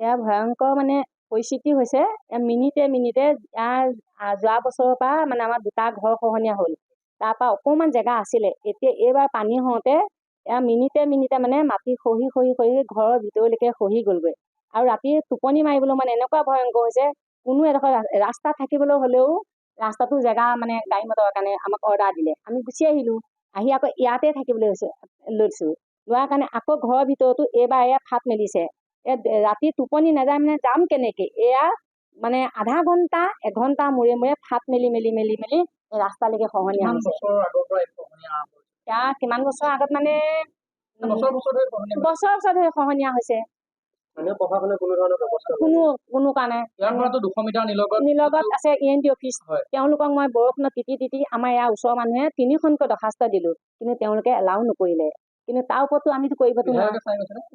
এয়া ভয়ংকৰ মানে পৰিস্থিতি হৈছে। মিনিটে মিনিটে যোৱা বছৰৰ পৰা মানে আমাৰ 2টা ঘৰ খহনীয়া হ'ল। তাৰপৰা অকণমান জেগা আছিলে, এতিয়া এইবাৰ পানী হওঁতে মিনিটে মিনিটে মানে মাটি খহি খহি খহি ঘৰৰ ভিতৰলৈকে খহি গ'লগৈ। আৰু ৰাতি টোপনি মাৰিবলৈ মানে এনেকুৱা ভয়ংকৰ হৈছে, কোনো এডোখৰ ৰাস্তাত থাকিবলৈ হ'লেও ৰাস্তাটো জেগা মানে গাড়ী মটৰৰ কাৰণে আমাক অৰ্ডাৰ দিলে, আমি গুচি আহিলোঁ। আহি আকৌ ইয়াতে থাকিবলৈ লৈছোঁ। লোৱাৰ কাৰণে আকৌ ঘৰৰ ভিতৰতো এইবাৰ ফাট মেলিছে। ৰাতি টোপনি নাযায় মানে যাম কেনেকে, মানে আধা ঘণ্টা 1 ঘণ্টা মূৰে মূৰে ফাট মেলি মেলি মেলি মেলি ৰাস্তালৈকে খহনীয়া হৈছে। কিমান বছৰ আগত মানে বছৰ বছৰ ধৰি খহনীয়া হৈছে। কোনো কাৰণে 200 মিটাৰ নিলগত আছে ENT অফিচ। তেওঁলোকক মই বৰষুণত তিতি আমাৰ ইয়াৰ ওচৰৰ মানুহে 3খনকৈ দৰখাস্ত দিলোঁ, কিন্তু তেওঁলোকে এলাও নকৰিলে। কিন্তু তাৰ ওপৰতো আমিতো কৰিবতো নোৱাৰোঁ।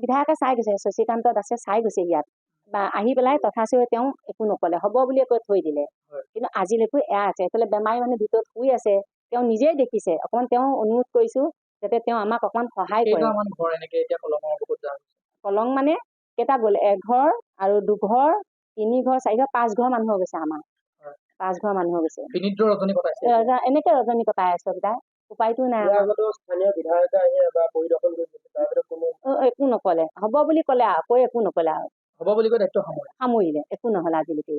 বিধায়কে চাই গৈছে, শশীকান্ত দাসে চাই গৈছে ইয়াত বা আহি পেলাই, তথাপিও তেওঁ একো নকলে, হ'ব বুলিয়ে কৈ থৈ দিলে। কিন্তু আজিলৈকে আছে। এইফালে বেমাৰী মানুহ ভিতৰত শুই আছে, তেওঁ নিজেই দেখিছে। অকণমান তেওঁ অনুৰোধ কৰিছোঁ যাতে তেওঁ আমাক অকণমান সহায় কৰে। কলং মানে কেইটা গ'ল, 1 ঘৰ আৰু 2 ঘৰ 3 ঘৰ 4 ঘৰ 5 ঘৰ মানুহ গৈছে। আমাৰ 5 ঘৰ মানুহ গৈছে। এনেকে ৰজনী কটাই আছো তাই, উপায়তো নাই। একো নকলে, হ'ব বুলি ক'লে আৰু কৈ একো নকলে আৰু হ'ব বুলি কৈ দায়িত্ব সামৰিলে, একো নহ'লে আজিলৈকে।